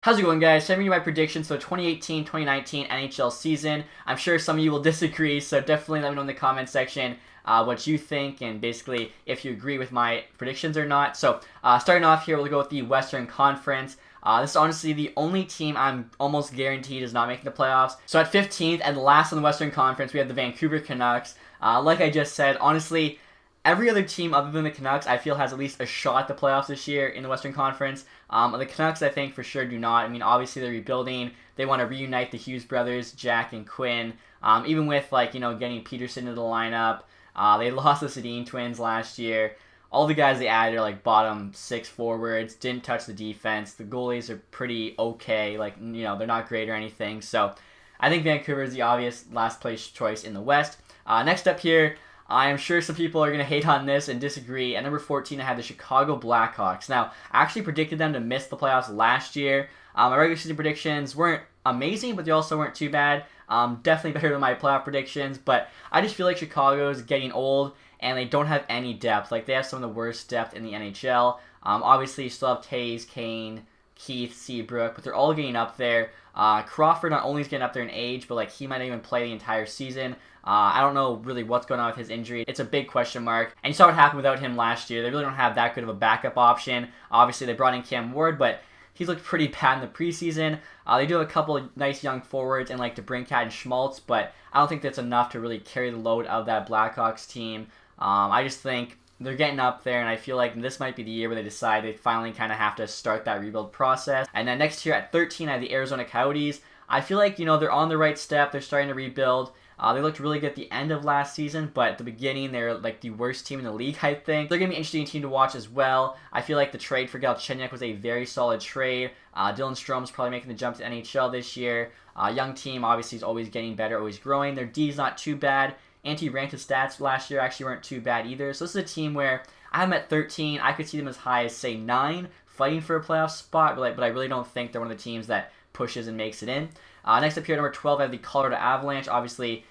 How's it going, guys? So I'm giving you my predictions for the 2018-2019 NHL season. I'm sure some of you will disagree, so definitely let me know in the comment section what you think and basically if you agree with my predictions or not. So starting off here, we'll go with the Western Conference. This is honestly the only team I'm almost guaranteed is not making the playoffs. So at 15th and last in the Western Conference, we have the Vancouver Canucks. Like I just said, honestly, every other team other than the Canucks, I feel, has at least a shot at the playoffs this year in the Western Conference. The Canucks, I think, for sure do not. I mean, obviously they're rebuilding. They want to reunite the Hughes brothers, Jack and Quinn. Even with, getting Peterson into the lineup. They lost the Sedin twins last year. All the guys they added are, bottom six forwards. Didn't touch the defense. The goalies are pretty okay. They're not great or anything. So I think Vancouver is the obvious last place choice in the West. Next up here, I am sure some people are going to hate on this and disagree. At number 14, I have the Chicago Blackhawks. Now, I actually predicted them to miss the playoffs last year. My regular season predictions weren't amazing, but they also weren't too bad. Definitely better than my playoff predictions, but I just feel like Chicago is getting old, and they don't have any depth. They have some of the worst depth in the NHL. Obviously, you still have Taves, Kane, Keith, Seabrook, but they're all getting up there. Crawford not only is getting up there in age, but he might not even play the entire season. I don't know really what's going on with his injury. It's a big question mark. And you saw what happened without him last year. They really don't have that good of a backup option. Obviously, they brought in Cam Ward, but he's looked pretty bad in the preseason. They do have a couple of nice young forwards and DeBrincat and Schmaltz, but I don't think that's enough to really carry the load of that Blackhawks team. I just think they're getting up there, and I feel like this might be the year where they decide they finally kind of have to start that rebuild process. And then next year at 13, I have the Arizona Coyotes. I feel like, they're on the right step. They're starting to rebuild. They looked really good at the end of last season, but at the beginning, they're the worst team in the league, I think. They're going to be an interesting team to watch as well. I feel like the trade for Galchenyuk was a very solid trade. Dylan Strome's probably making the jump to NHL this year. Young team, obviously, is always getting better, always growing. Their D's not too bad. Anti-ranked stats last year actually weren't too bad either. So this is a team where I have them at 13. I could see them as high as, say, 9, fighting for a playoff spot, but I really don't think they're one of the teams that pushes and makes it in. Next up here, number 12, I have the Colorado Avalanche. Obviously,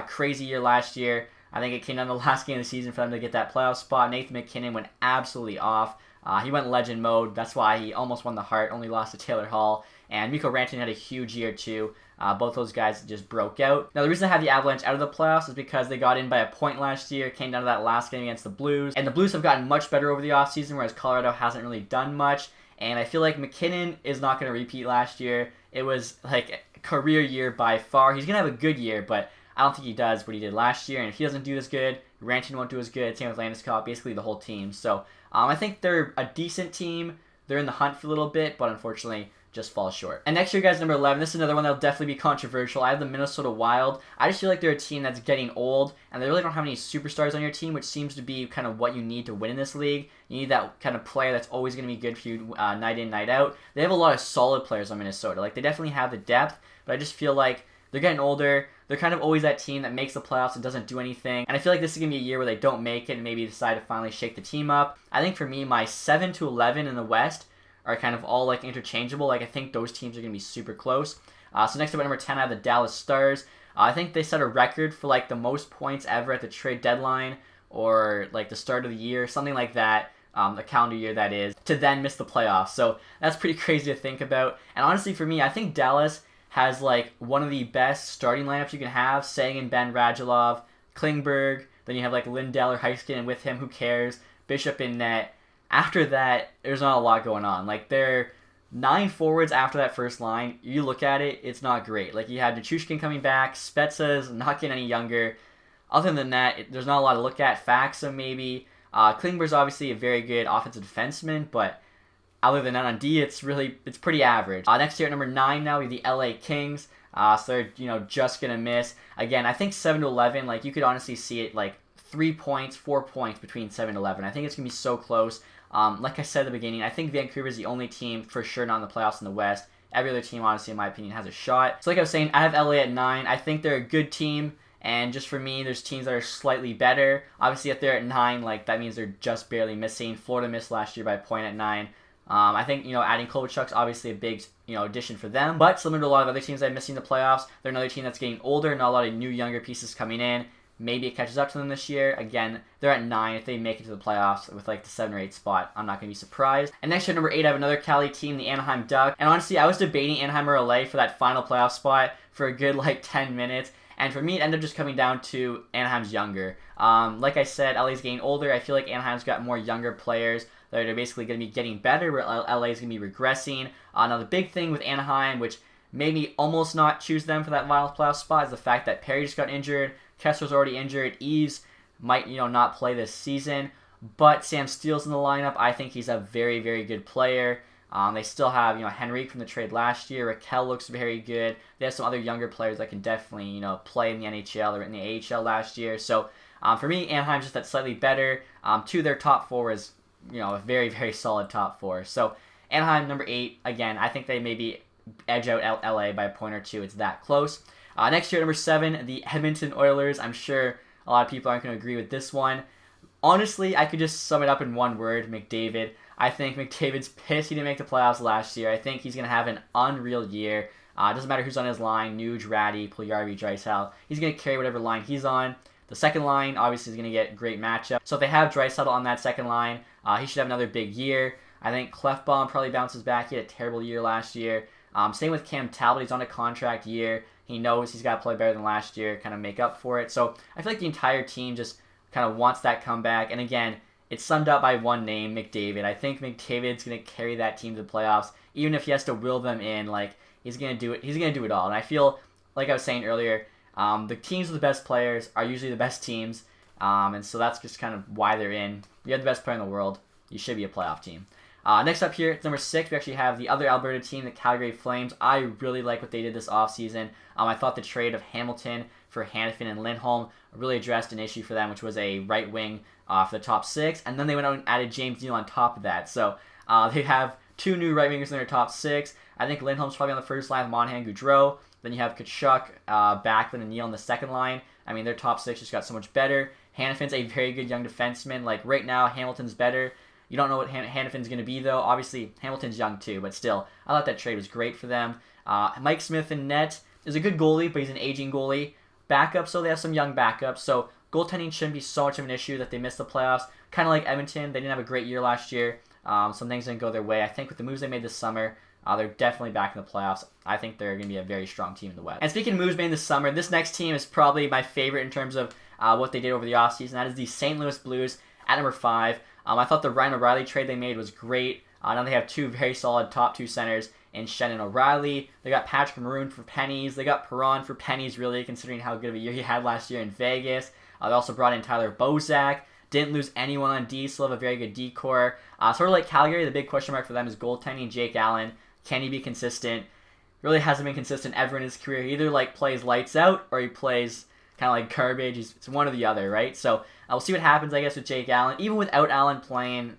crazy year last year. I think it came down to the last game of the season for them to get that playoff spot. Nathan MacKinnon went absolutely off. He went legend mode. That's why he almost won the Hart, only lost to Taylor Hall. And Mikko Rantanen had a huge year too. Both those guys just broke out. Now, the reason I have the Avalanche out of the playoffs is because they got in by a point last year. It came down to that last game against the Blues. And the Blues have gotten much better over the offseason, whereas Colorado hasn't really done much. And I feel like McKinnon is not going to repeat last year. It was a career year by far. He's going to have a good year, but I don't think he does what he did last year. And if he doesn't do as good, Rantanen won't do as good. Same with Landeskog, basically the whole team. So I think they're a decent team. They're in the hunt for a little bit, but unfortunately just fall short. And next year, guys, number 11. This is another one that'll definitely be controversial. I have the Minnesota Wild. I just feel like they're a team that's getting old, and they really don't have any superstars on your team, which seems to be kind of what you need to win in this league. You need that kind of player that's always going to be good for you night in, night out. They have a lot of solid players on Minnesota. They definitely have the depth, but I just feel like they're getting older. They're kind of always that team that makes the playoffs and doesn't do anything. And I feel like this is going to be a year where they don't make it and maybe decide to finally shake the team up. I think for me, my 7 to 11 in the West are kind of all interchangeable. I think those teams are going to be super close. So next up at number 10, I have the Dallas Stars. I think they set a record for the most points ever at the trade deadline or the start of the year, something like that. The calendar year that is, to then miss the playoffs. So that's pretty crazy to think about. And honestly, for me, I think Dallas has one of the best starting lineups you can have. Sagan, Ben Radulov, Klingberg. Then you have Lindell or Heiskanen with him. Who cares? Bishop in net. After that, there's not a lot going on. They're 9 forwards after that first line. You look at it, it's not great. You have Nichushkin coming back. Spezza's not getting any younger. Other than that, there's not a lot to look at. Faxa maybe. Klingberg's obviously a very good offensive defenseman, but other than that on D, it's pretty average. Next year at number 9 now, we have the LA Kings. So they're just gonna miss. Again, I think 7 to 11. You could honestly see it 3 points, 4 points between 7 to 11. I think it's gonna be so close. Like I said at the beginning, I think Vancouver is the only team for sure not in the playoffs in the West. Every other team, honestly, in my opinion, has a shot. So like I was saying, I have LA at 9. I think they're a good team. And just for me, there's teams that are slightly better. Obviously, if they're at 9, that means they're just barely missing. Florida missed last year by a point at 9. I think, adding Kovalchuk's obviously a big, addition for them. But similar to a lot of other teams that are missing the playoffs, they're another team that's getting older, not a lot of new, younger pieces coming in. maybe it catches up to them this year. Again, they're at 9. If they make it to the playoffs with like the 7 or 8 spot, I'm not going to be surprised. And next year, number 8, I have another Cali team, the Anaheim Ducks. And honestly, I was debating Anaheim or LA for that final playoff spot for a good like 10 minutes. And for me, it ended up just coming down to Anaheim's younger. Like I said, LA's getting older. I feel like Anaheim's got more younger players that are basically going to be getting better, where LA's going to be regressing. Now, the big thing with Anaheim, which made me almost not choose them for that final playoff spot, is the fact that Perry just got injured. Kessler's already injured. Eves might, not play this season. But Sam Steele's in the lineup. I think he's a very, very good player. They still have, Henrique from the trade last year. Raquel looks very good. They have some other younger players that can definitely, play in the NHL or in the AHL last year. So, for me, Anaheim's just that slightly better. To their top 4 is, a very, very solid top 4. So, Anaheim, number 8. Again, I think they maybe edge out LA by a point or 2. It's that close. Next year, number 7, the Edmonton Oilers. I'm sure a lot of people aren't going to agree with this one. Honestly, I could just sum it up in one word, McDavid. I think McDavid's pissed he didn't make the playoffs last year. I think he's going to have an unreal year. It doesn't matter who's on his line, Nuge, Ratty, Puljujarvi, Draisaitl. He's going to carry whatever line he's on. The second line, obviously, is going to get great matchup. So if they have Draisaitl on that second line, he should have another big year. I think Clefbaum probably bounces back. He had a terrible year last year. Same with Cam Talbot. He's on a contract year. He knows he's got to play better than last year, kind of make up for it. So I feel like the entire team just kind of wants that comeback. And again, it's summed up by one name, McDavid. I think McDavid's going to carry that team to the playoffs. Even if he has to will them in, like, he's going to do it. He's going to do it all. And I feel, like I was saying earlier, the teams with the best players are usually the best teams. And so that's just kind of why they're in. You have the best player in the world. You should be a playoff team. Next up here, number 6, we actually have the other Alberta team, the Calgary Flames. I really like what they did this offseason. I thought the trade of Hamilton for Hanifin and Lindholm really addressed an issue for them, which was a right wing for the top 6. And then they went out and added James Neal on top of that. So they have 2 new right wingers in their top 6. I think Lindholm's probably on the first line with Monahan, Gaudreau. Then you have Tkachuk, Backlund, and Neal on the second line. I mean, their top 6 just got so much better. Hanifin's a very good young defenseman. Like, right now, Hamilton's better. You don't know what Hanifin's going to be, though. Obviously, Hamilton's young, too, but still, I thought that trade was great for them. Mike Smith in net is a good goalie, but he's an aging goalie. Backup, so they have some young backups. So goaltending shouldn't be so much of an issue that they missed the playoffs. Kind of like Edmonton, they didn't have a great year last year. Some things didn't go their way. I think with the moves they made this summer, they're definitely back in the playoffs. I think they're going to be a very strong team in the West. And speaking of moves made this summer, this next team is probably my favorite in terms of what they did over the offseason. That is the St. Louis Blues at number 5. I thought the Ryan O'Reilly trade they made was great. Now they have 2 very solid top 2 centers in Shannon O'Reilly. They got Patrick Maroon for pennies. They got Perron for pennies, really, considering how good of a year he had last year in Vegas. They also brought in Tyler Bozak. Didn't lose anyone on D, still have a very good D core. Sort of like Calgary, the big question mark for them is goaltending. Jake Allen, can he be consistent? Really hasn't been consistent ever in his career. He either plays lights out or he plays kind of like garbage. It's one or the other, right? So we'll see what happens, I guess, with Jake Allen. Even without Allen playing,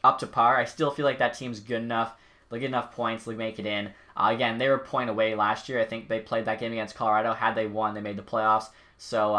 up to par, I still feel like that team's good enough. They'll get enough points. They'll make it in. Again, they were a point away last year. I think they played that game against Colorado. Had they won, they made the playoffs. So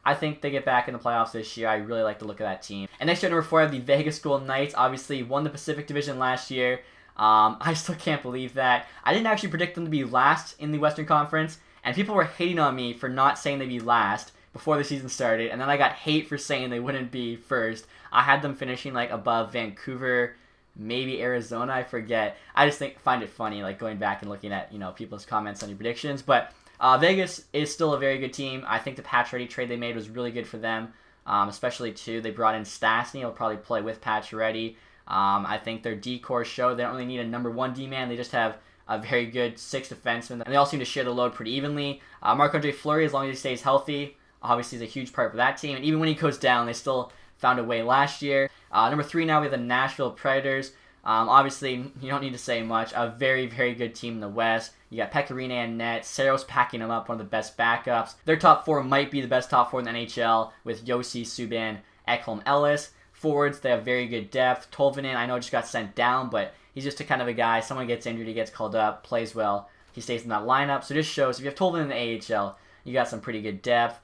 I think they get back in the playoffs this year. I really like the look of that team. And next year, number 4, I have the Vegas Golden Knights. Obviously, won the Pacific Division last year. I still can't believe that. I didn't actually predict them to be last in the Western Conference. And people were hating on me for not saying they'd be last before the season started. And then I got hate for saying they wouldn't be first. I had them finishing above Vancouver, maybe Arizona, I forget. I just find it funny, going back and looking at, people's comments on your predictions. But Vegas is still a very good team. I think the Pacioretty trade they made was really good for them, especially, too. They brought in Stastny. He'll probably play with Pacioretty. I think their D-core show, they don't really need a number 1 D-man. They just have a very good 6 defensemen, and they all seem to share the load pretty evenly. Marc-Andre Fleury, as long as he stays healthy, obviously is a huge part for that team. And even when he goes down, they still found a way last year. Number 3 now, we have the Nashville Predators. Obviously, you don't need to say much. A very, very good team in the West. You got Pecorine and net. Saros packing them up, one of the best backups. Their top 4 might be the best top 4 in the NHL with Yossi, Subban, Ekholm, Ellis. Forwards, they have very good depth. Tolvanen, I know, just got sent down, but he's just a kind of a guy. Someone gets injured, he gets called up, plays well. He stays in that lineup. So it just shows if you have Tolvanen in the AHL, you got some pretty good depth.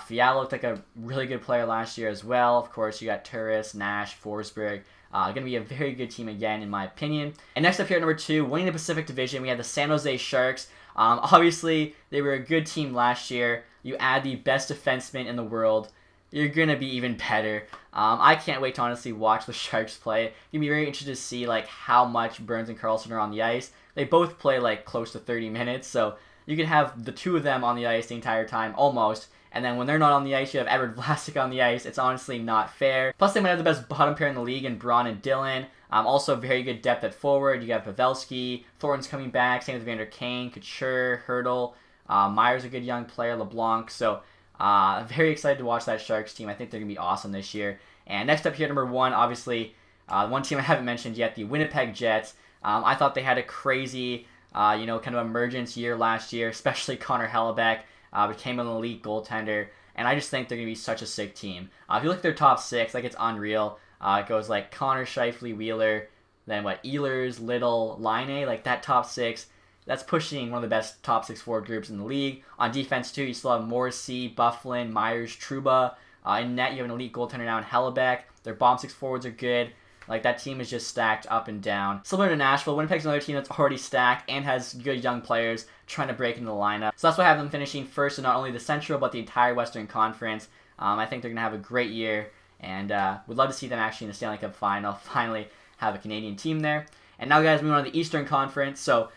Fiala looked like a really good player last year as well. Of course, you got Turris, Nash, Forsberg. Going to be a very good team again, in my opinion. And next up here at number 2, winning the Pacific Division, we have the San Jose Sharks. Obviously, they were a good team last year. you add the best defenseman in the world, you're going to be even better. I can't wait to honestly watch the Sharks play. It's going to be very interesting to see like how much Burns and Karlsson are on the ice. They both play like close to 30 minutes, so you can have the two of them on the ice the entire time, almost. And then when they're not on the ice, you have Edward Vlasic on the ice. It's honestly not fair. Plus, they might have the best bottom pair in the league in Braun and Dillon. Also, very good depth at forward. You got Pavelski, Thornton's coming back. Same with Vander Kane, Couture, Hurdle. Myers a good young player, LeBlanc. So, very excited to watch that Sharks team. I think they're going to be awesome this year. And next up here, number one, obviously, one team I haven't mentioned yet, the Winnipeg Jets. I thought they had a crazy, kind of emergence year last year, especially Connor Hellebuck. Became an elite goaltender, and I just think they're going to be such a sick team. If you look at their top six, like it's unreal. It goes like Connor, Scheifele, Wheeler, then Ehlers, Little, Line, like that top six. That's pushing one of the best top six forward groups in the league. On defense too, you still have Morrissey, Bufflin, Myers, Trouba. In net, you have an elite goaltender now in Hellebuck. Their bottom six forwards are good. Like, that team is just stacked up and down. Similar to Nashville, Winnipeg's another team that's already stacked and has good young players trying to break into the lineup. So that's why I have them finishing first in not only the Central, but the entire Western Conference. I think they're going to have a great year, and would love to see them actually in the Stanley Cup final, finally have a Canadian team there. And now, guys, moving on to the Eastern Conference. So,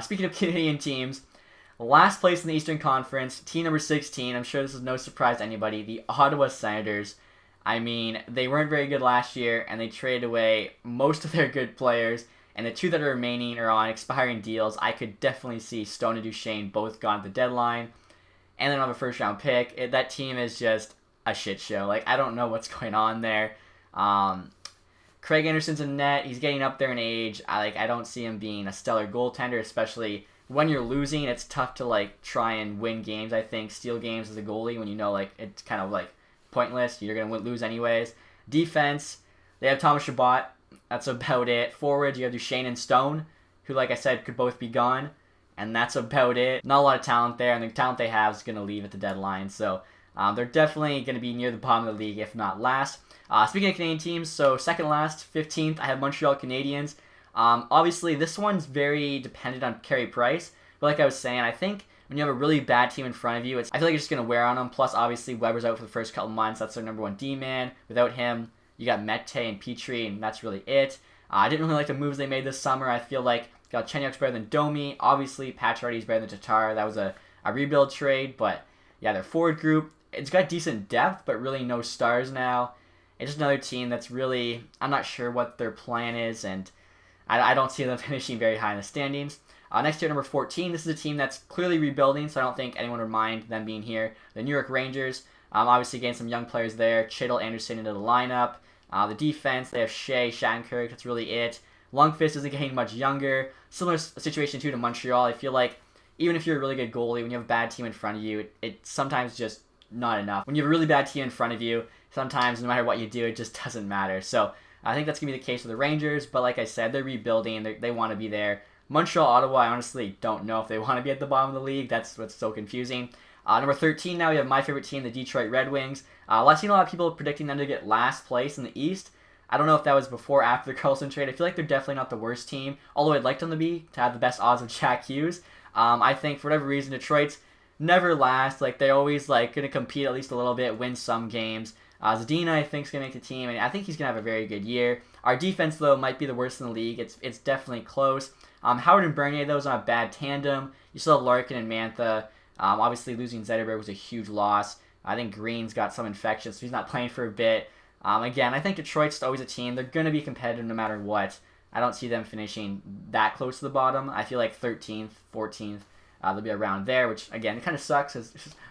speaking of Canadian teams, last place in the Eastern Conference, team number 16, I'm sure this is no surprise to anybody, the Ottawa Senators. I mean, they weren't very good last year, and they traded away most of their good players, and the two that are remaining are on expiring deals. I could definitely see Stone and Duchesne both gone at the deadline, and they don't have a first-round pick. That team is just a shit show. Like, I don't know what's going on there. Craig Anderson's in net. He's getting up there in age. I don't see him being a stellar goaltender, especially when you're losing. It's tough to, like, try and win games, I think, steal games as a goalie when you know, like, it's kind of, like, pointless. You're going to lose anyways. Defense, they have Thomas Chabot. That's about it. Forward, you have Duchesne and Stone, who, like I said, could both be gone. And that's about it. Not a lot of talent there, and the talent they have is going to leave at the deadline. So they're definitely going to be near the bottom of the league, if not last. Speaking of Canadian teams, so second last, 15th, I have Montreal Canadiens. Obviously, this one's very dependent on Carey Price. But like I was saying, I think when you have a really bad team in front of you, I feel like it's just going to wear on them. Plus, obviously, Weber's out for the first couple months. That's their number one D-man. Without him, you got Mete and Petrie, and that's really it. I didn't really like the moves they made this summer. I feel like Galchenyuk's better than Domi. Obviously, Pacioretty's better than Tatar. That was a rebuild trade. But, yeah, their forward group, it's got decent depth, but really no stars now. It's just another team that's really, I'm not sure what their plan is, and I don't see them finishing very high in the standings. Next year, number 14, this is a team that's clearly rebuilding, so I don't think anyone would mind them being here. The New York Rangers, obviously getting some young players there. Chittle, Anderson into the lineup. The defense, they have Shea, Shattenkirk, that's really it. Lundqvist isn't getting much younger. Similar situation, too, to Montreal. I feel like even if you're a really good goalie, when you have a bad team in front of you, it's sometimes just not enough. When you have a really bad team in front of you, sometimes no matter what you do, it just doesn't matter. So I think that's going to be the case with the Rangers, but like I said, they're rebuilding. They want to be there. Montreal, Ottawa, I honestly don't know if they want to be at the bottom of the league. That's what's so confusing. Number 13 now, we have my favorite team, the Detroit Red Wings. I've seen a lot of people predicting them to get last place in the East. I don't know if that was before or after the Karlsson trade. I feel like they're definitely not the worst team, although I'd like them to have the best odds of Jack Hughes. I think for whatever reason, Detroit's never last. Like, they're always like going to compete at least a little bit, win some games. Zadina, I think, is going to make the team, and I think he's going to have a very good year. Our defense, though, might be the worst in the league. It's definitely close. Howard and Bernier, though, is not a bad tandem. You still have Larkin and Mantha. Obviously, losing Zetterberg was a huge loss. I think Green's got some infection, so he's not playing for a bit. Again, I think Detroit's always a team. They're going to be competitive no matter what. I don't see them finishing that close to the bottom. I feel like 13th, 14th, they'll be around there, which, again, it kind of sucks.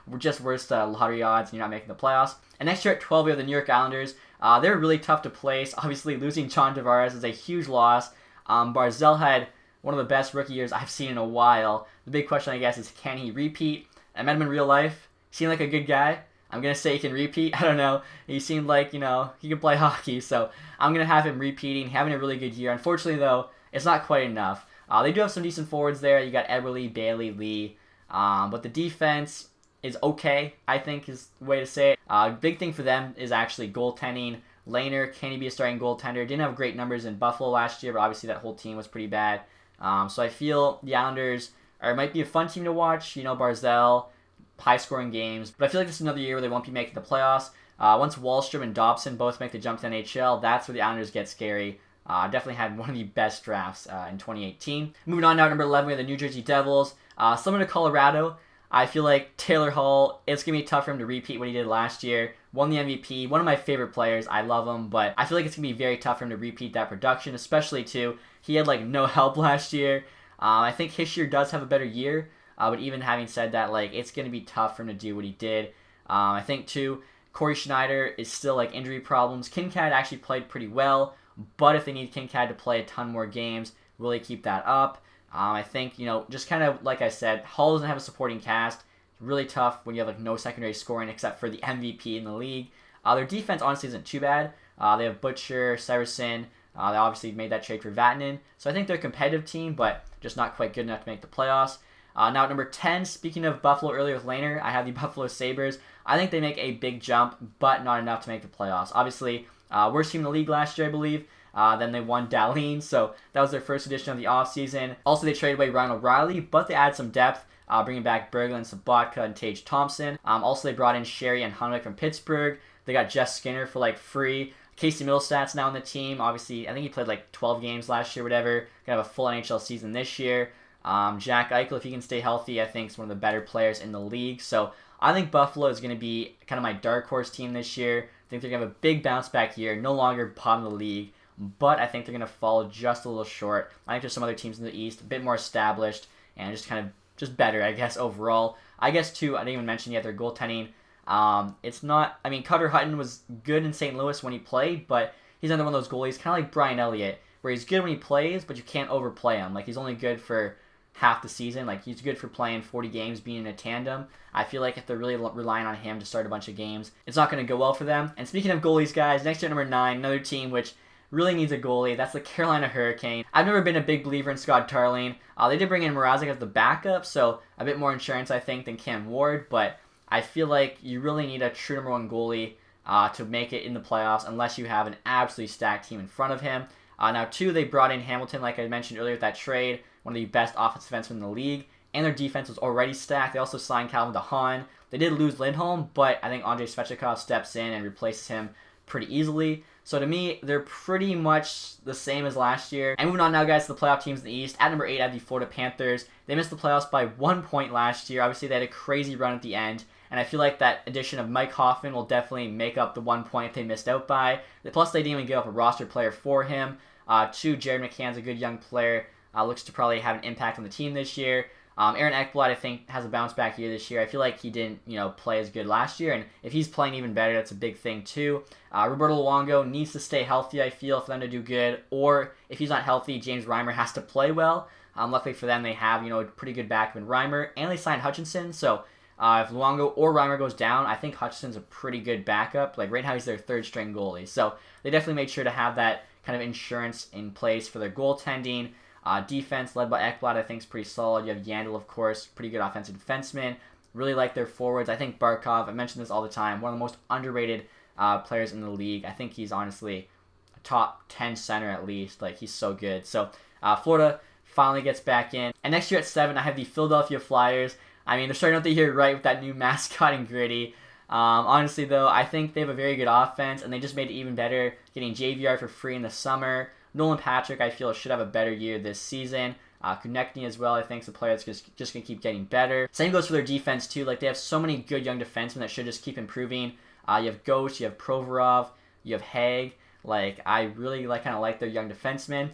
We're just worse lottery odds, and you're not making the playoffs. And next year at 12, we have the New York Islanders. They're really tough to place. Obviously, losing John Tavares is a huge loss. Barzal had one of the best rookie years I've seen in a while. The big question, I guess, is can he repeat? I met him in real life. He seemed like a good guy. I'm going to say he can repeat. I don't know. He seemed like, he can play hockey. So I'm going to have him repeating, having a really good year. Unfortunately, though, it's not quite enough. They do have some decent forwards there. You got Eberle, Bailey, Lee. But the defense is okay, I think is the way to say it. Big thing for them is actually goaltending. Lehner, can he be a starting goaltender? Didn't have great numbers in Buffalo last year, but obviously that whole team was pretty bad. So I feel the Islanders might be a fun team to watch. Barzal, high-scoring games. But I feel like this is another year where they won't be making the playoffs. Once Wallstrom and Dobson both make the jump to the NHL, that's where the Islanders get scary. Definitely had one of the best drafts in 2018. Moving on now to number 11, we have the New Jersey Devils. Similar to Colorado, I feel like Taylor Hall, it's going to be tough for him to repeat what he did last year. Won the MVP, one of my favorite players. I love him, but I feel like it's going to be very tough for him to repeat that production, especially too, he had like no help last year. I think his year does have a better year, but even having said that, like it's going to be tough for him to do what he did. I think too, Corey Schneider is still like injury problems. Kincaid actually played pretty well, but if they need Kincaid to play a ton more games, will they keep that up? I think, just kind of like I said, Hall doesn't have a supporting cast. It's really tough when you have like no secondary scoring except for the MVP in the league. Their defense honestly isn't too bad. They have Butcher, Saracen. They obviously made that trade for Vatanen. So I think they're a competitive team, but just not quite good enough to make the playoffs. Now at number 10, speaking of Buffalo earlier with Lehner, I have the Buffalo Sabres. I think they make a big jump, but not enough to make the playoffs. Obviously, worst team in the league last year, I believe. Then they won Dahlin, so that was their first edition of the offseason. Also, they traded away Ryan O'Reilly, but they added some depth, bringing back Berglund, Sabatka, and Tage Thompson. Also, they brought in Sherry and Hunwick from Pittsburgh. They got Jess Skinner for like free. Casey Middlestat's now on the team. Obviously, I think he played like 12 games last year, whatever. Gonna have a full NHL season this year. Jack Eichel, if he can stay healthy, I think is one of the better players in the league. So I think Buffalo is going to be kind of my dark horse team this year. I think they're going to have a big bounce back year. No longer bottom of the league, but I think they're going to fall just a little short. I think there's some other teams in the East a bit more established and just better, I guess, overall. I guess, too, I didn't even mention yet their goaltending. It's not, I mean, Cutter Hutton was good in St. Louis when he played, but he's another one of those goalies, kind of like Brian Elliott, where he's good when he plays, but you can't overplay him. Like, he's only good for half the season. Like, he's good for playing 40 games, being in a tandem. I feel like if they're really relying on him to start a bunch of games, it's not going to go well for them. And speaking of goalies, guys, next year at number 9, another team which really needs a goalie. That's the Carolina Hurricane. I've never been a big believer in Scott Tarling. They did bring in Mrazek as the backup, so a bit more insurance, I think, than Cam Ward, but I feel like you really need a true number 1 goalie to make it in the playoffs unless you have an absolutely stacked team in front of him. Now, 2, they brought in Hamilton, like I mentioned earlier with that trade, one of the best offensive defensemen in the league, and their defense was already stacked. They also signed Calvin DeHaan. They did lose Lindholm, but I think Andrei Svechnikov steps in and replaces him pretty easily. So to me, they're pretty much the same as last year. And moving on now, guys, to the playoff teams in the East. At number 8, I have the Florida Panthers. They missed the playoffs by 1 point last year. Obviously, they had a crazy run at the end. And I feel like that addition of Mike Hoffman will definitely make up the 1 point they missed out by. Plus, they didn't even give up a roster player for him. 2, Jared McCann's a good young player. Looks to probably have an impact on the team this year. Aaron Ekblad, I think, has a bounce back year this year. I feel like he didn't, play as good last year, and if he's playing even better, that's a big thing too. Roberto Luongo needs to stay healthy, I feel, for them to do good. Or if he's not healthy, James Reimer has to play well. Luckily for them, they have, a pretty good backup in Reimer, and they signed Hutchinson. So if Luongo or Reimer goes down, I think Hutchinson's a pretty good backup. Like right now, he's their 3rd string goalie. So they definitely made sure to have that kind of insurance in place for their goaltending. Defense led by Ekblad, I think, is pretty solid. You have Yandel, of course, pretty good offensive defenseman. Really like their forwards. I think Barkov, I mention this all the time, one of the most underrated players in the league. I think he's honestly a top 10 center at least. Like, he's so good. So, Florida finally gets back in. And next year at 7, I have the Philadelphia Flyers. I mean, they're starting out the year right with that new mascot and Gritty. Honestly, though, I think they have a very good offense, and they just made it even better, getting JVR for free in the summer. Nolan Patrick, I feel, should have a better year this season. Konechny as well, I think, is a player that's just going to keep getting better. Same goes for their defense, too. Like, they have so many good young defensemen that should just keep improving. You have Ghost, you have Provorov, you have Haig. Like, I really kind of like their young defensemen.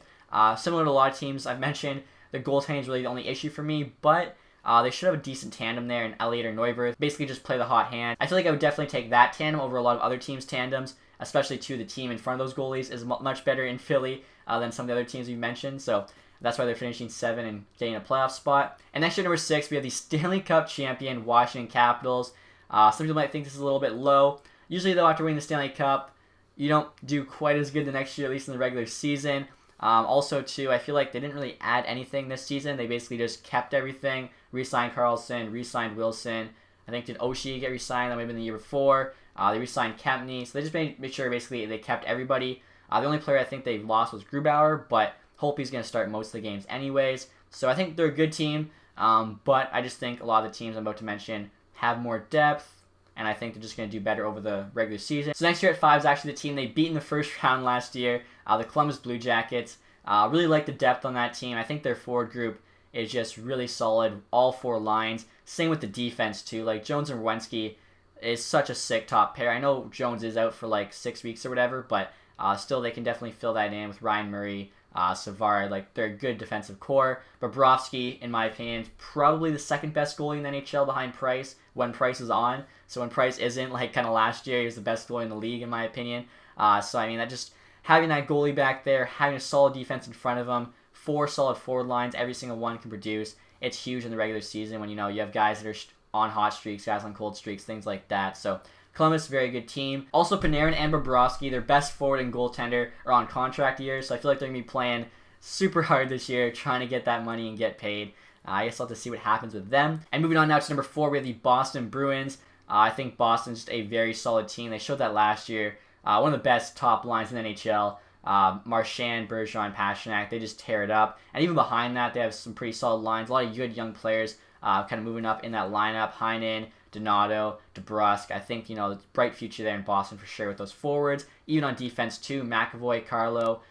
Similar to a lot of teams I've mentioned, their goaltending is really the only issue for me, but they should have a decent tandem there in Elliott or Neuwirth. Basically, just play the hot hand. I feel like I would definitely take that tandem over a lot of other teams' tandems, especially the team in front of those goalies is much better in Philly than some of the other teams we mentioned. So that's why they're finishing 7 and getting a playoff spot. And next year, number 6, we have the Stanley Cup champion Washington Capitals. Some people might think this is a little bit low. Usually, though, after winning the Stanley Cup, you don't do quite as good the next year, at least in the regular season. Also, too, I feel like they didn't really add anything this season. They basically just kept everything. Re-signed Carlson, re-signed Wilson. I think did Oshie get re-signed? That might have been the year before. They re-signed Kempney. So they just made sure basically they kept everybody. The only player I think they lost was Grubauer, but hope he's going to start most of the games anyways. So I think they're a good team, but I just think a lot of the teams I'm about to mention have more depth, and I think they're just going to do better over the regular season. So next year at 5 is actually the team they beat in the first round last year, the Columbus Blue Jackets. Really like the depth on that team. I think their forward group is just really solid, all 4 lines. Same with the defense too. Like Jones and Werenski is such a sick top pair. I know Jones is out for like 6 weeks or whatever, but still they can definitely fill that in with Ryan Murray, Savard. Like they're a good defensive core. Bobrovsky, in my opinion, is probably the second best goalie in the NHL behind Price when Price is on. So when Price isn't, like kind of last year, he was the best goalie in the league in my opinion. So I mean, that just having that goalie back there, having a solid defense in front of him, 4 solid forward lines, every single one can produce. It's huge in the regular season when you have guys that are on hot streaks, guys on cold streaks, things like that. So Columbus, very good team. Also, Panarin and Bobrovsky, their best forward and goaltender, are on contract years, so I feel like they're going to be playing super hard this year, trying to get that money and get paid. I guess I'll have to see what happens with them. And moving on now to number 4, we have the Boston Bruins. I think Boston's just a very solid team. They showed that last year. One of the best top lines in the NHL. Marchand, Bergeron, Pasternak, they just tear it up. And even behind that, they have some pretty solid lines. A lot of good young players kind of moving up in that lineup. Heinen, Donato, DeBrusk. I think, bright future there in Boston for sure with those forwards. Even on defense too, McAvoy, Carlo,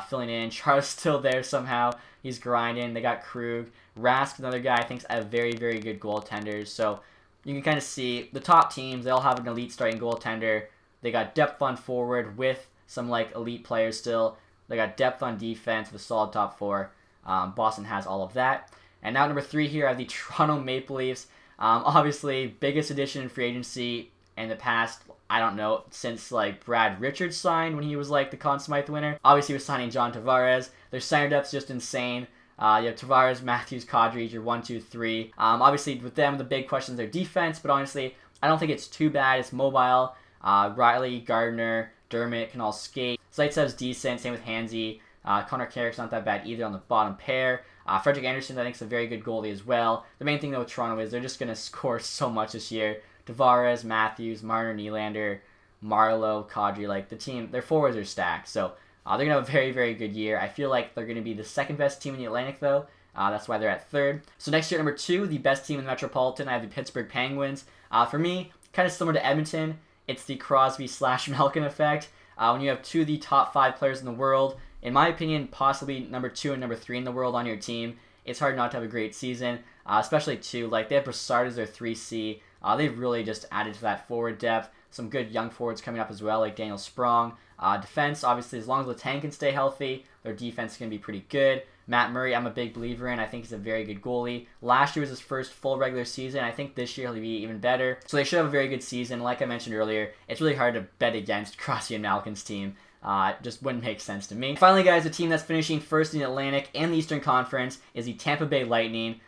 filling in. Charles still there somehow. He's grinding. They got Krug. Rask, another guy I think is a very, very good goaltender. So you can kind of see the top teams, they all have an elite starting goaltender. They got depth on forward with some like elite players still. They got depth on defense with a solid top 4. Boston has all of that. And now number 3 here, I have the Toronto Maple Leafs. Obviously, biggest addition in free agency in the past, I don't know, since like Brad Richards signed when he was like the Conn Smythe winner. Obviously, he was signing John Tavares. Their center depth's just insane. You have Tavares, Matthews, Kadri, your 1, 2, 3. Obviously, with them, the big question is their defense, but honestly, I don't think it's too bad. It's mobile. Riley, Gardner, Dermott can all skate. Zaitsev's decent. Same with Hansi. Connor Carrick's not that bad either on the bottom pair. Frederik Andersen, I think, is a very good goalie as well. The main thing, though, with Toronto is they're just going to score so much this year. Tavares, Matthews, Marner, Nylander, Marlowe, Kadri, like the team, their forwards are stacked. So they're going to have a very, very good year. I feel like they're going to be the second best team in the Atlantic, though. That's why they're at 3rd. So next year, number 2, the best team in the Metropolitan, I have the Pittsburgh Penguins. For me, kind of similar to Edmonton, it's the Crosby/Malkin effect. When you have 2 of the top 5 players in the world, in my opinion, possibly number 2 and number 3 in the world on your team, it's hard not to have a great season, especially 2. Like, they have Brassard as their 3C. They've really just added to that forward depth. Some good young forwards coming up as well, like Daniel Sprong. Defense, obviously, as long as Letang can stay healthy, their defense is going to be pretty good. Matt Murray, I'm a big believer in. I think he's a very good goalie. Last year was his first full regular season. I think this year he'll be even better. So they should have a very good season. Like I mentioned earlier, it's really hard to bet against Crosby and Malkin's team. It just wouldn't make sense to me. Finally, guys, the team that's finishing first in the Atlantic and the Eastern Conference is the Tampa Bay Lightning.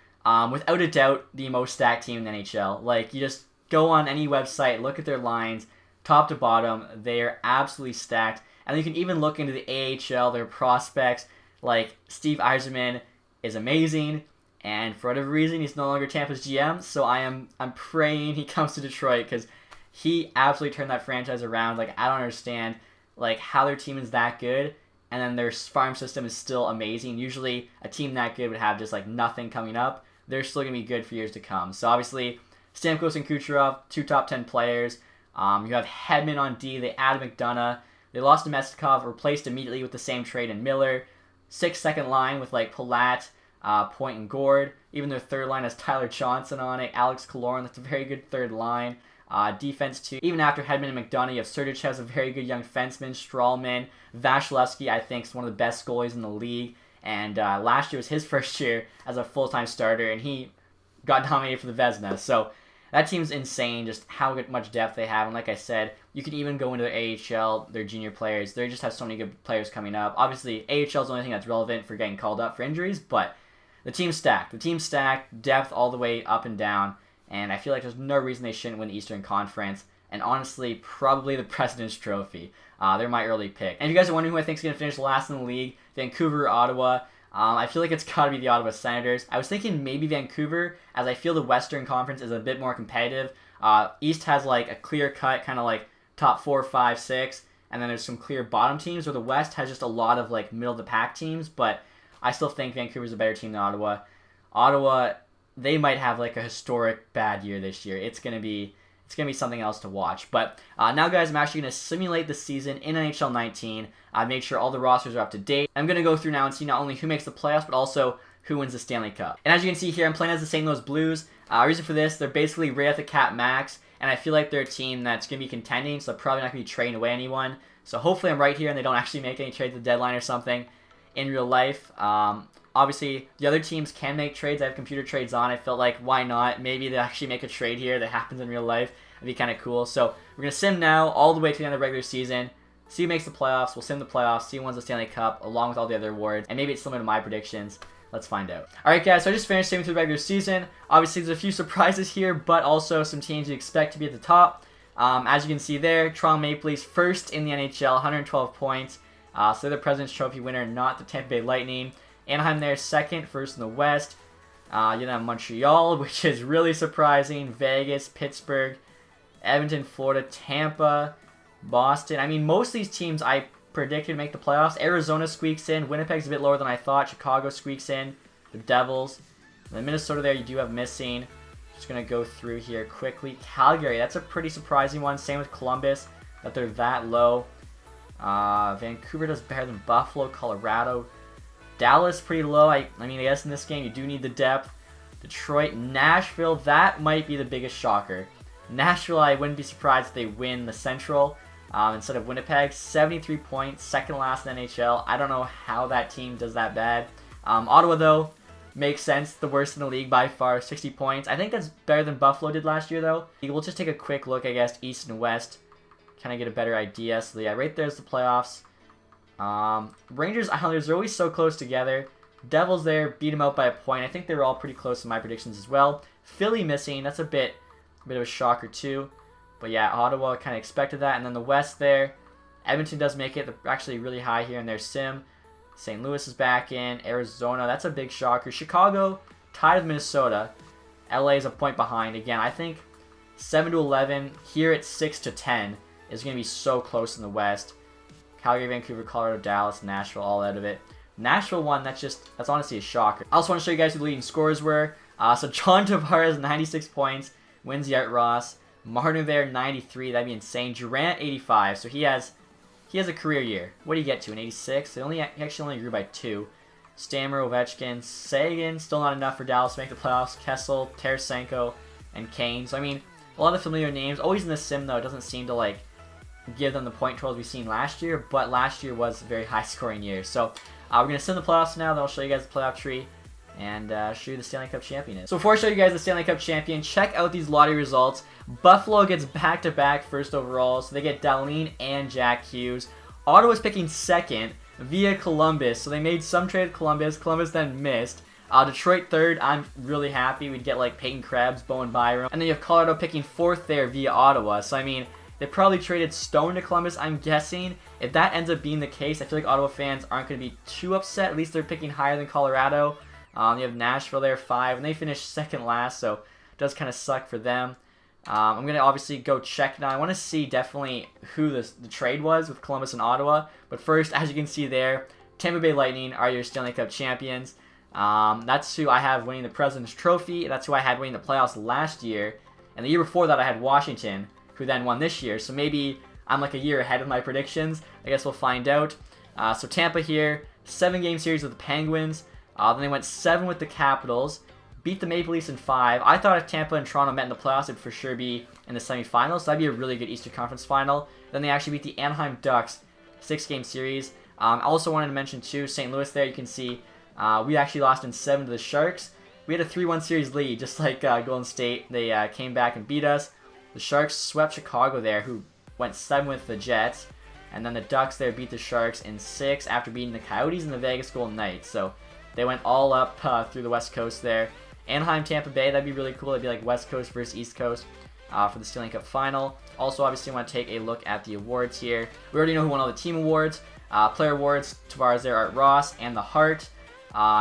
Without a doubt, the most stacked team in the NHL. Like, you just go on any website, look at their lines, top to bottom, they're absolutely stacked. And you can even look into the AHL, their prospects. Like, Steve Yzerman is amazing, and for whatever reason, he's no longer Tampa's GM, so I'm praying he comes to Detroit, because he absolutely turned that franchise around. Like, I don't understand, like, how their team is that good, and then their farm system is still amazing. Usually, a team that good would have just, like, nothing coming up. They're still going to be good for years to come. So, obviously, Stamkos and Kucherov, 2 top 10 players. You have Hedman on D. They added McDonough. They lost Nemestikov, replaced immediately with the same trade in Miller. 6th-second line with, like, Palat, Point, and Gord. Even their 3rd line has Tyler Johnson on it. Alex Killorn, that's a very good 3rd line. Defense, too. Even after Hedman and McDonough, you have Sergachev, has a very good young fenceman. Stralman. Vasilevsky, I think, is one of the best goalies in the league. And last year was his first year as a full-time starter, and he got nominated for the Vezina. So that team's insane, just how much depth they have. And like I said, you can even go into their AHL, their junior players. They just have so many good players coming up. Obviously, AHL is the only thing that's relevant for getting called up for injuries, but the team's stacked. The team's stacked, depth all the way up and down, and I feel like there's no reason they shouldn't win the Eastern Conference, and honestly, probably the President's Trophy. They're my early pick. And if you guys are wondering who I think is going to finish last in the league, Vancouver or Ottawa, I feel like it's got to be the Ottawa Senators. I was thinking maybe Vancouver, as I feel the Western Conference is a bit more competitive. East has like a clear-cut kind of like top 4, 5, 6, and then there's some clear bottom teams, where the West has just a lot of like middle-of-the-pack teams, but I still think Vancouver's a better team than Ottawa. Ottawa, they might have like a historic bad year this year. It's gonna be something else to watch. But now, guys, I'm actually going to simulate the season in NHL 19. Make sure all the rosters are up to date. I'm going to go through now and see not only who makes the playoffs, but also who wins the Stanley Cup. And as you can see here, I'm playing as the St. Louis Blues. Reason for this, they're basically right at the cap max, and I feel like they're a team that's going to be contending, so they're probably not going to be trading away anyone. So hopefully I'm right here and they don't actually make any trades at the deadline or something in real life. Obviously, the other teams can make trades. I have computer trades on. I felt like, why not? Maybe they actually make a trade here that happens in real life. It'd be kind of cool. So we're going to sim now all the way to the end of the regular season. See who makes the playoffs. We'll sim the playoffs. See who wins the Stanley Cup along with all the other awards. And maybe it's similar to my predictions. Let's find out. Alright, guys, so I just finished simming through the regular season. Obviously, there's a few surprises here, but also some teams you expect to be at the top. As you can see there, Toronto Maple Leafs first in the NHL, 112 points. So they're the President's Trophy winner, not the Tampa Bay Lightning. Anaheim there, second, first in the West. You have Montreal, which is really surprising. Vegas, Pittsburgh, Edmonton, Florida, Tampa, Boston. I mean, most of these teams I predicted to make the playoffs. Arizona squeaks in. Winnipeg's a bit lower than I thought. Chicago squeaks in. The Devils. And then Minnesota there, you do have missing. Just going to go through here quickly. Calgary, that's a pretty surprising one. Same with Columbus, that they're that low. Vancouver does better than Buffalo, Colorado. Dallas pretty low. I mean, I guess in this game you do need the depth. Detroit, Nashville, that might be the biggest shocker. Nashville, I wouldn't be surprised if they win the Central instead of Winnipeg. 73 points, second last in NHL. I don't know how that team does that bad. Ottawa, though, makes sense. The worst in the league by far, 60 points. I think that's better than Buffalo did last year, though. We'll just take a quick look, I guess, East and West. Kind of get a better idea. So, yeah, right there's the playoffs. Rangers, Islanders are always so close together. Devils there, beat them out by a point. I think they were all pretty close to my predictions as well. Philly missing, that's a bit of a shocker too. But yeah, Ottawa kind of expected that. And then the West there, Edmonton does make it. They're actually really high here in their sim. St. Louis is back in. Arizona, that's a big shocker. Chicago, tied with Minnesota. LA is a point behind. Again, I think 7-11. Here it's 6-10 is going to be so close in the West. Calgary, Vancouver, Colorado, Dallas, Nashville, all out of it. Nashville won, that's honestly a shocker. I also want to show you guys who the leading scorers were. So John Tavares, 96 points, wins the Art Ross. Martin there, 93, that'd be insane. Durant, 85, so he has a career year. What do you get to, an 86? He actually only grew by 2. Stammer, Ovechkin, Sagan, still not enough for Dallas to make the playoffs. Kessel, Tarasenko, and Kane. So, I mean, a lot of familiar names. Always in the sim, though, it doesn't seem to, like, give them the point totals we've seen last year, but last year was a very high-scoring year. So, we're going to sim the playoffs now, then I'll show you guys the playoff tree and show you the Stanley Cup champion is. So before I show you guys the Stanley Cup champion, check out these lottery results. Buffalo gets back-to-back first overall, so they get Dahlin and Jack Hughes. Ottawa's picking second via Columbus, so they made some trade with Columbus. Columbus then missed. Detroit third, I'm really happy. We'd get like Peyton Krebs, Bowen Byram. And then you have Colorado picking fourth there via Ottawa. So I mean, they probably traded Stone to Columbus, I'm guessing. If that ends up being the case, I feel like Ottawa fans aren't going to be too upset. At least they're picking higher than Colorado. You have Nashville there, 5, and they finished second last, so it does kind of suck for them. I'm going to obviously go check now. I want to see definitely who the trade was with Columbus and Ottawa. But first, as you can see there, Tampa Bay Lightning are your Stanley Cup champions. That's who I have winning the President's Trophy. That's who I had winning the playoffs last year. And the year before that, I had Washington, who then won this year. So maybe I'm like a year ahead of my predictions. I guess we'll find out. So Tampa here, 7-game series with the Penguins. Then they went 7 with the Capitals. Beat the Maple Leafs in 5. I thought if Tampa and Toronto met in the playoffs, it'd for sure be in the semifinals. So that'd be a really good Eastern Conference final. Then they actually beat the Anaheim Ducks, 6-game series. I also wanted to mention too, St. Louis there, you can see we actually lost in 7 to the Sharks. We had a 3-1 series lead, just like Golden State. They came back and beat us. The Sharks swept Chicago there, who went 7 with the Jets. And then the Ducks there beat the Sharks in 6 after beating the Coyotes and the Vegas Golden Knights. So they went all up through the West Coast there. Anaheim, Tampa Bay, that'd be really cool. It'd be like West Coast versus East Coast for the Stanley Cup Final. Also, obviously, I want to take a look at the awards here. We already know who won all the team awards. Player awards, Tavares there, Art Ross, and the Hart.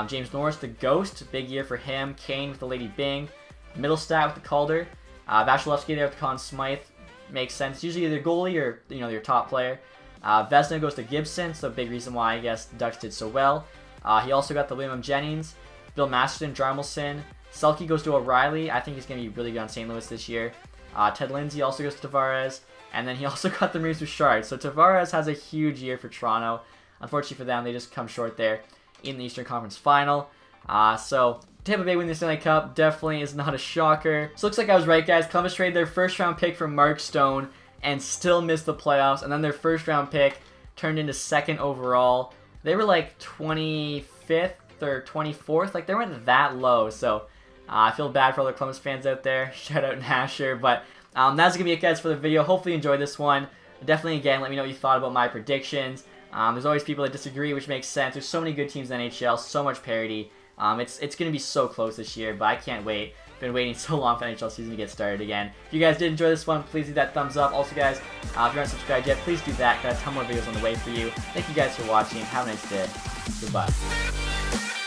James Norris, the Ghost, big year for him. Kane with the Lady Bing. Middlestat with the Calder. Vasilevsky there with the Conn Smythe. Makes sense. Usually either goalie or, your top player. Vezina goes to Gibson, so big reason why I guess the Ducks did so well. He also got the William Jennings, Bill Masterton, Jarmelson, Selke goes to O'Reilly. I think he's going to be really good on St. Louis this year. Ted Lindsay also goes to Tavares. And then he also got the Maurice Richard. So Tavares has a huge year for Toronto. Unfortunately for them, they just come short there in the Eastern Conference Final. So Tampa Bay winning the Stanley Cup definitely is not a shocker. So looks like I was right, guys. Columbus traded their first round pick for Mark Stone and still missed the playoffs. And then their first round pick turned into second overall. They were like 25th or 24th. Like, they weren't that low. So I feel bad for all the Columbus fans out there. Shout out Nasher. But that's going to be it, guys, for the video. Hopefully you enjoyed this one. Definitely, again, let me know what you thought about my predictions. There's always people that disagree, which makes sense. There's so many good teams in the NHL, so much parity. It's going to be so close this year, but I can't wait. Been waiting so long for the NHL season to get started again. If you guys did enjoy this one, please leave that thumbs up. Also, guys, if you aren't subscribed yet, please do that. Got a ton more videos on the way for you. Thank you guys for watching. Have a nice day. Goodbye.